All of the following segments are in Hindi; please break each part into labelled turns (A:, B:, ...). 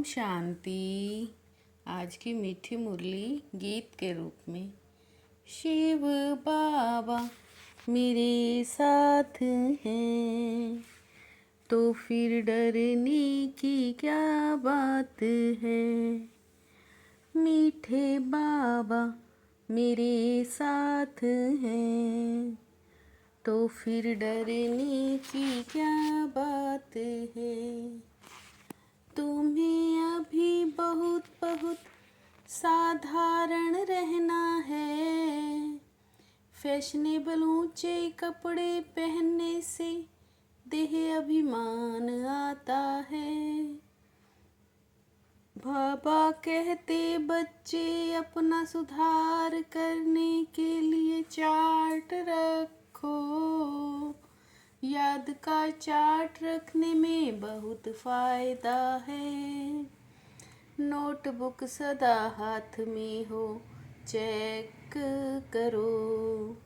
A: ओम शांति। आज की मीठी मुरली गीत के रूप में। शिव बाबा मेरे साथ हैं तो फिर डरने की क्या बात है। मीठे बाबा मेरे साथ हैं तो फिर डरने की क्या बात है। तुम्हें अभी बहुत बहुत साधारण रहना है। फैशनेबल ऊंचे कपड़े पहनने से देह अभिमान आता है। बाबा कहते बच्चे अपना सुधार करने के लिए चार्ट रखो। याद का चार्ट रखने में बहुत फायदा है। नोटबुक सदा हाथ में हो, चेक करो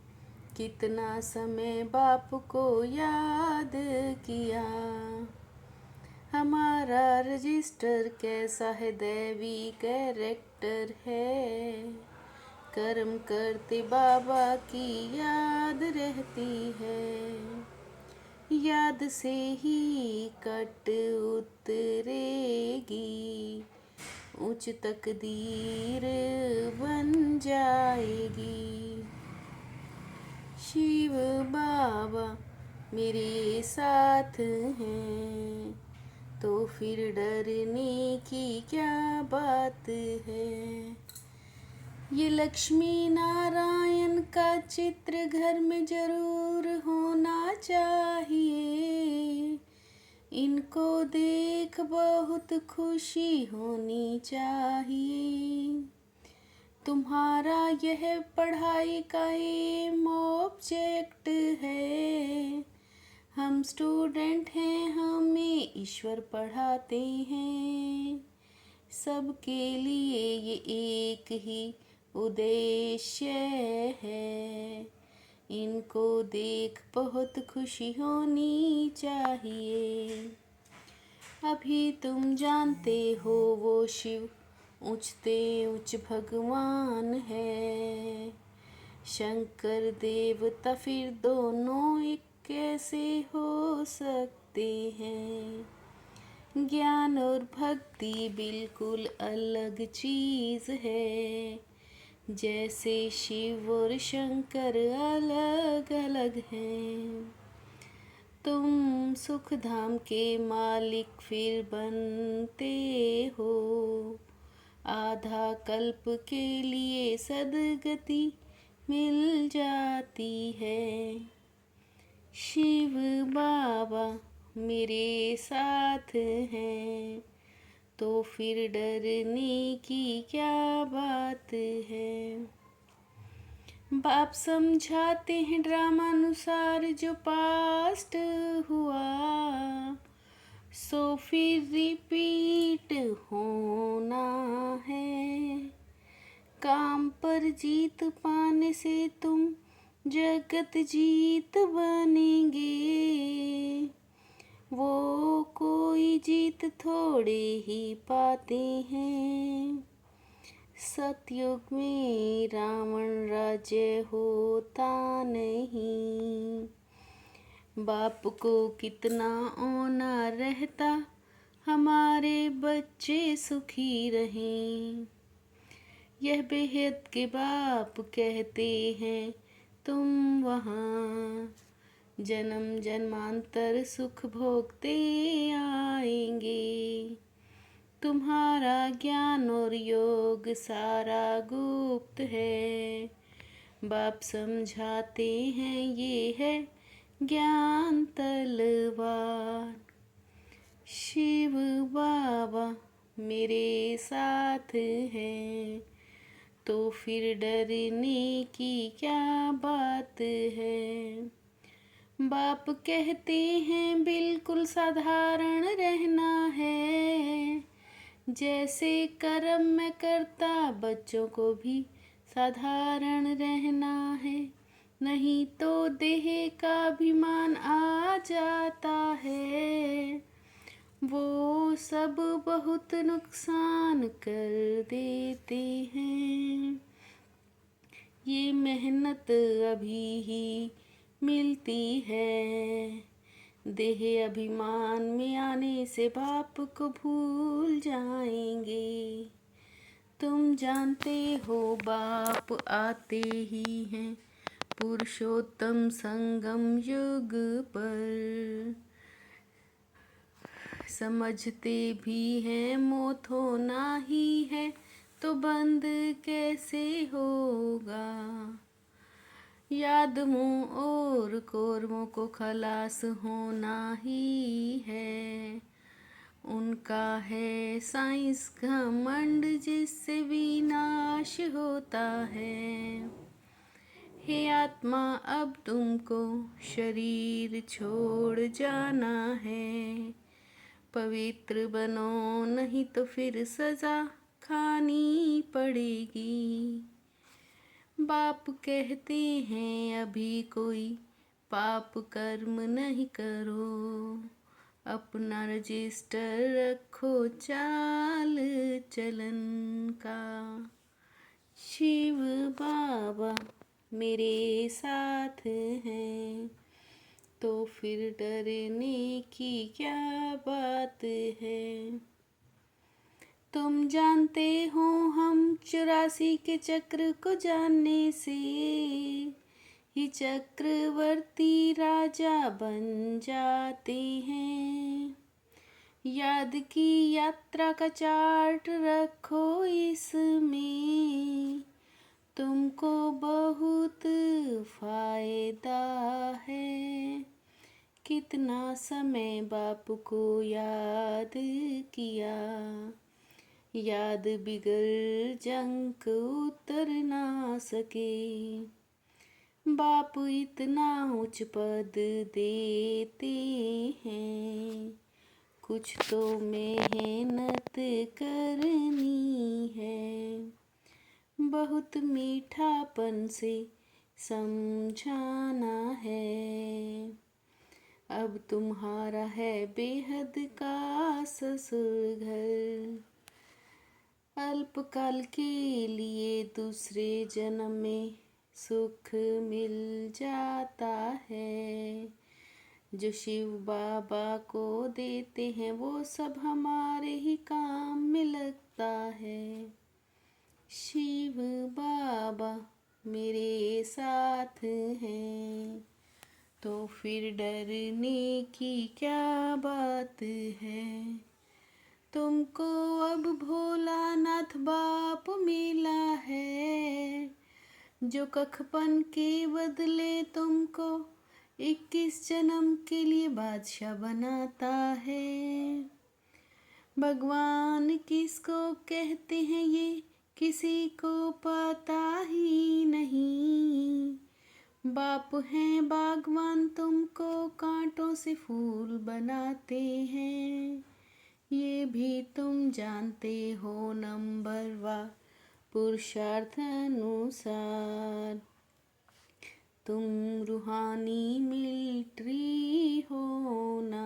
A: कितना समय बाप को याद किया। हमारा रजिस्टर कैसा है, दैवी कैरेक्टर है। कर्म करते बाबा की याद रहती है। याद से ही कट उतरेगी, उच्च तकदीर बन जाएगी। शिव बाबा मेरे साथ हैं तो फिर डरने की क्या बात है। ये लक्ष्मी नारायण का चित्र घर में जरूर होना चाहिए। इनको देख बहुत खुशी होनी चाहिए। तुम्हारा यह पढ़ाई का एम ऑब्जेक्ट है। हम स्टूडेंट हैं, हमें ईश्वर पढ़ाते हैं। सबके लिए ये एक ही उद्देश्य है। इनको देख बहुत खुशी होनी चाहिए। अभी तुम जानते हो वो शिव ऊंचते ऊंच भगवान है। शंकर देवता फिर दोनों एक कैसे हो सकते हैं। ज्ञान और भक्ति बिल्कुल अलग चीज़ है। जैसे शिव और शंकर अलग अलग हैं। तुम सुख धाम के मालिक फिर बनते हो। आधा कल्प के लिए सदगति मिल जाती है। शिव बाबा मेरे साथ हैं तो फिर डरने की क्या बात है। बाप समझाते हैं ड्रामा अनुसार जो पास्ट हुआ सो फिर रिपीट होना है। काम पर जीत पाने से तुम जगत जीत बनेंगे। वो कोई जीत थोड़े ही पाते हैं। सतयुग में रावण राज्य होता नहीं। बाप को कितना ओना रहता, हमारे बच्चे सुखी रहें। यह बेहद के बाप कहते हैं तुम वहाँ जन्म जन्मांतर सुख भोगते आएंगे। तुम्हारा ज्ञान और योग सारा गुप्त है। बाप समझाते हैं ये है ज्ञान तलवार। शिव बाबा मेरे साथ हैं तो फिर डरने की क्या बात है। बाप कहते हैं बिल्कुल साधारण रहना है। जैसे कर्म में करता बच्चों को भी साधारण रहना है। नहीं तो देह का अभिमान आ जाता है। वो सब बहुत नुकसान कर देते हैं। ये मेहनत अभी ही मिलती है, देह अभिमान में आने से बाप को भूल जाएंगे। तुम जानते हो बाप आते ही हैं पुरुषोत्तम संगम युग पर। समझते भी हैं मौत होना ही है, तो बंद कैसे होगा। याद मुँह और कोरमों को खलास होना ही है। उनका है साइंस घमंड जिससे विनाश होता है। हे आत्मा अब तुमको शरीर छोड़ जाना है। पवित्र बनो नहीं तो फिर सजा खानी पड़ेगी। बाप कहते हैं अभी कोई पाप कर्म नहीं करो, अपना रजिस्टर रखो चाल चलन का। शिव बाबा मेरे साथ हैं, तो फिर डरने की क्या बात है। तुम जानते हो हम 84 के चक्र को जानने से ही चक्रवर्ती राजा बन जाते हैं। याद की यात्रा का चार्ट रखो इसमें, तुमको बहुत फायदा है। कितना समय बाप को याद किया, याद बिगड़ जंक उतर ना सके। बाप इतना उच्च पद देते हैं, कुछ तो मेहनत करनी है। बहुत मीठापन से समझाना है, अब तुम्हारा है बेहद का ससुर घर। अल्पकाल के लिए दूसरे जन्म में सुख मिल जाता है। जो शिव बाबा को देते हैं वो सब हमारे ही काम में लगता है। शिव बाबा मेरे साथ हैं, तो फिर डरने की क्या बात है। तुमको अब भोलानाथ बाप मिला है, जो कखपन के बदले तुमको 21 जन्म के लिए बादशाह बनाता है। भगवान किसको कहते हैं ये किसी को पता ही नहीं। बाप हैं बागवान, तुमको कांटों से फूल बनाते हैं, ये भी तुम जानते हो नंबरवार पुरुषार्थ अनुसार। तुम रूहानी मिलिट्री हो ना।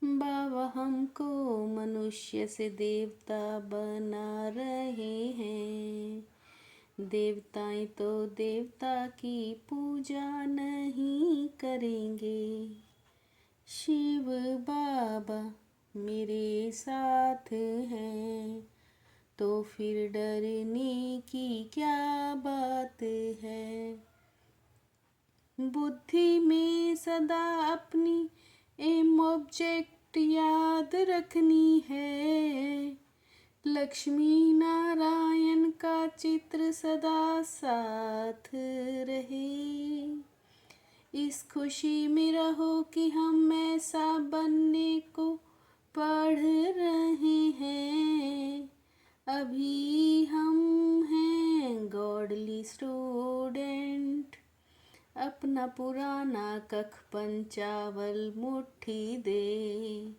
A: बाबा हमको मनुष्य से देवता बना रहे हैं। देवताएं तो देवता की पूजा नहीं करेंगे। शिव बाबा मेरे साथ हैं, तो फिर डरने की क्या बात है। बुद्धि में सदा अपनी एम ऑब्जेक्ट याद रखनी है। लक्ष्मी नारायण का चित्र सदा साथ रहे। इस खुशी में रहो कि हम ऐसा बनने को पढ़ रहे हैं। अभी हम हैं गॉडली स्टूडेंट। अपना पुराना कखपन चावल मुट्ठी दे,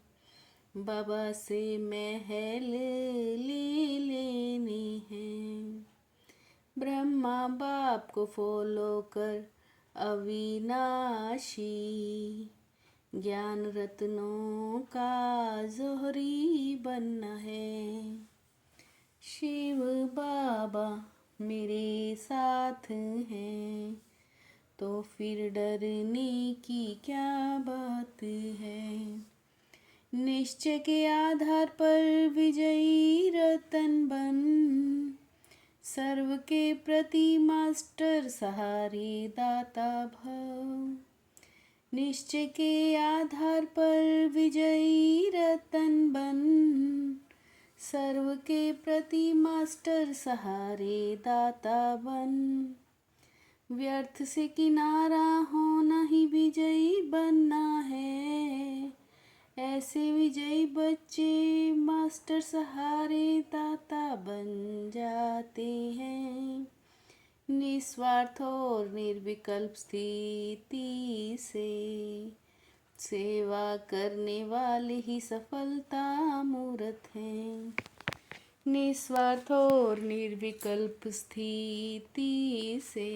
A: बाबा से महल ले लेने हैं। ब्रह्मा बाप को फॉलो कर अविनाशी, ज्ञान रत्नों का जोहरी बनना है। शिव बाबा मेरे साथ हैं, तो फिर डरने की क्या बात है। निश्चय के आधार पर विजयी रतन बन, सर्व के प्रति मास्टर सहारे दाता भव। निश्चय के आधार पर विजयी रतन बन, सर्व के प्रति मास्टर सहारे दाता बन। व्यर्थ से किनारा होना ही विजयी बनना है। ऐसे विजयी बच्चे मास्टर सहारे दाता बन जाते हैं। निस्वार्थ और निर्विकल्प स्थिति से सेवा करने वाले ही सफलता मूर्त हैं। निस्वार्थ और निर्विकल्प स्थिति से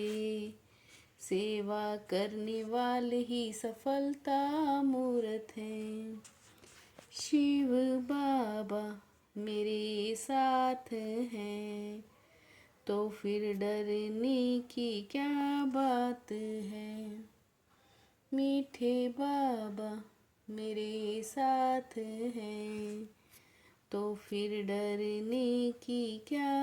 A: सेवा करने वाले ही सफलता मूर्त हैं। शिव बाबा मेरे साथ हैं, तो फिर डरने की क्या बात है। मीठे बाबा मेरे साथ हैं, तो फिर डरने की क्या